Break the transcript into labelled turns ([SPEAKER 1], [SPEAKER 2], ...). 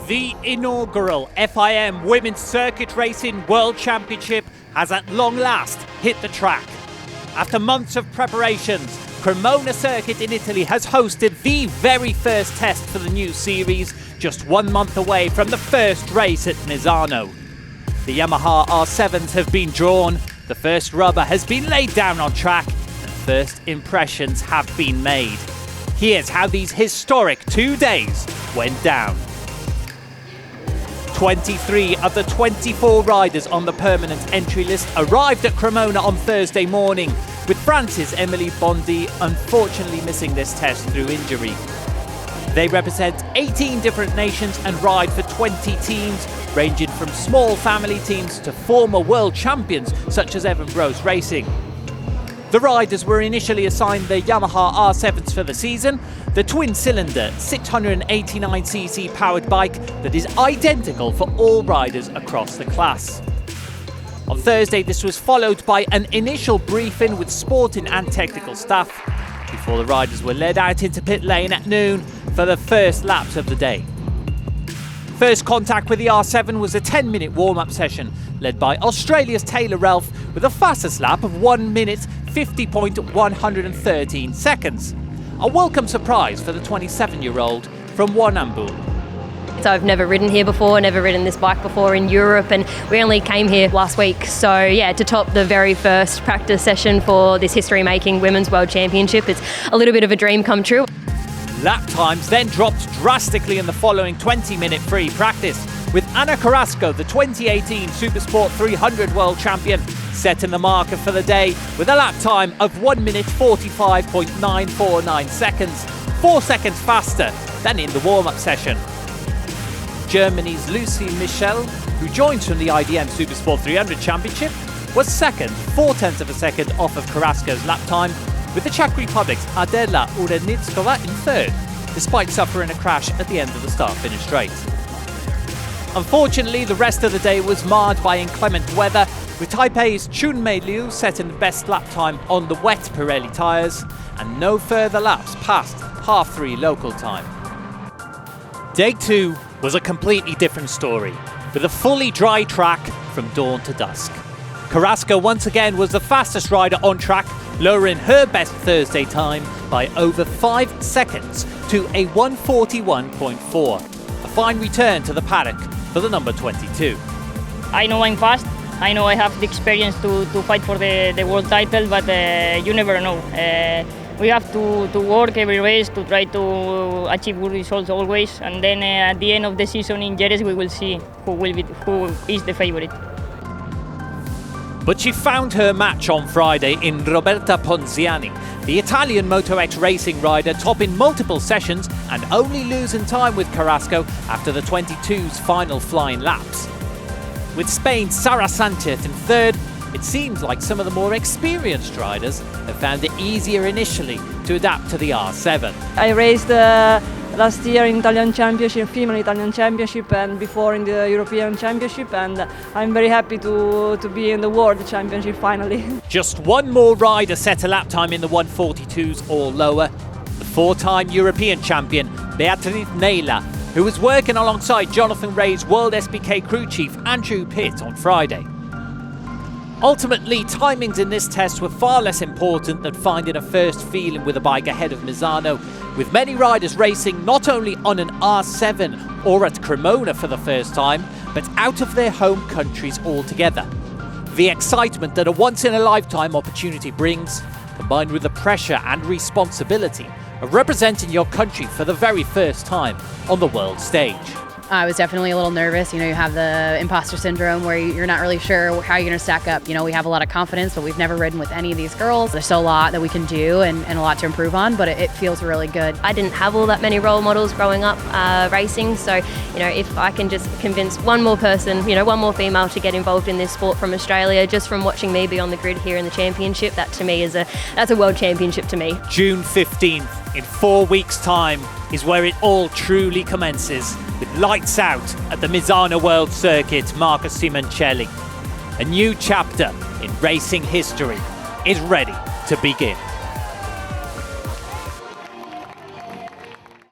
[SPEAKER 1] The inaugural FIM Women's Circuit Racing World Championship has at long last hit the track. After months of preparations, Cremona circuit in Italy has hosted the very first test for the new series, just 1 month away from the first race at Misano. The Yamaha R7s have been drawn, the first rubber has been laid down on track, and first impressions have been made. Here's how these historic 2 days went down. 23 of the 24 riders on the permanent entry list arrived at Cremona on Thursday morning, with France's Emily Bondi unfortunately missing this test through injury. They represent 18 different nations and ride for 20 teams, ranging from small family teams to former world champions such as Evan Rose Racing. The riders were initially assigned the Yamaha R7s for the season, the twin-cylinder 689cc powered bike that is identical for all riders across the class. On Thursday, this was followed by an initial briefing with sporting and technical staff before the riders were led out into pit lane at noon for the first laps of the day. First contact with the R7 was a 10-minute warm-up session led by Australia's Taylor Ralph with a fastest lap of 1 minute 50.113 seconds. A welcome surprise for the 27-year-old from Warrnambool.
[SPEAKER 2] So I've never ridden here before, never ridden this bike before in Europe, and we only came here last week. So yeah, to top the very first practice session for this history-making Women's World Championship, it's a little bit of a dream come true.
[SPEAKER 1] Lap times then dropped drastically in the following 20-minute free practice, with Ana Carrasco, the 2018 Supersport 300 World Champion, setting the marker for the day with a lap time of 1 minute 45.949 seconds, 4 seconds faster than in the warm-up session. Germany's Lucy Michel, who joins from the IDM Supersport 300 Championship, was second, 0.4 of a second off of Carrasco's lap time, with the Czech Republic's Adela Urednickova in third, despite suffering a crash at the end of the start-finish straight. Unfortunately, the rest of the day was marred by inclement weather, with Taipei's Chunmei Liu setting the best lap time on the wet Pirelli tyres, and no further laps past 3:30 local time. Day 2 was a completely different story, with a fully dry track from dawn to dusk. Carrasco once again was the fastest rider on track, lowering her best Thursday time by over 5 seconds to a 1:41.4. A fine return to the paddock for the number 22.
[SPEAKER 3] I know I'm fast. I know I have the experience to fight for the world title, but you never know. We have to work every race to try to achieve good results always, and then at the end of the season in Jerez we will see who is the favorite.
[SPEAKER 1] But she found her match on Friday in Roberta Ponziani, the Italian Moto X racing rider, topping multiple sessions and only losing time with Carrasco after the 22's final flying laps. With Spain's Sara Sanchez in third, it seems like some of the more experienced riders have found it easier initially to adapt to the R7.
[SPEAKER 4] I raced last year in Italian Championship, female Italian Championship, and before in the European Championship, and I'm very happy to be in the World Championship finally.
[SPEAKER 1] Just one more rider set a lap time in the 1:42s or lower. The 4-time European champion Beatriz Neila, who was working alongside Jonathan Ray's WorldSBK crew chief Andrew Pitt on Friday. Ultimately, timings in this test were far less important than finding a first feeling with a bike ahead of Misano, with many riders racing not only on an R7 or at Cremona for the first time, but out of their home countries altogether. The excitement that a once-in-a-lifetime opportunity brings, combined with the pressure and responsibility of representing your country for the very first time on the world stage.
[SPEAKER 5] I was definitely a little nervous. You know, you have the imposter syndrome where you're not really sure how you're going to stack up. You know, we have a lot of confidence, but we've never ridden with any of these girls. There's still a lot that we can do and a lot to improve on, but it feels really good.
[SPEAKER 2] I didn't have all that many role models growing up racing, so you know, if I can just convince one more person, you know, one more female to get involved in this sport from Australia, just from watching me be on the grid here in the championship, that to me is that's a world championship to me.
[SPEAKER 1] June 15th, in 4 weeks' time, is where it all truly commences, with lights out at the Misano World Circuit, Marcus Simoncelli. A new chapter in racing history is ready to begin.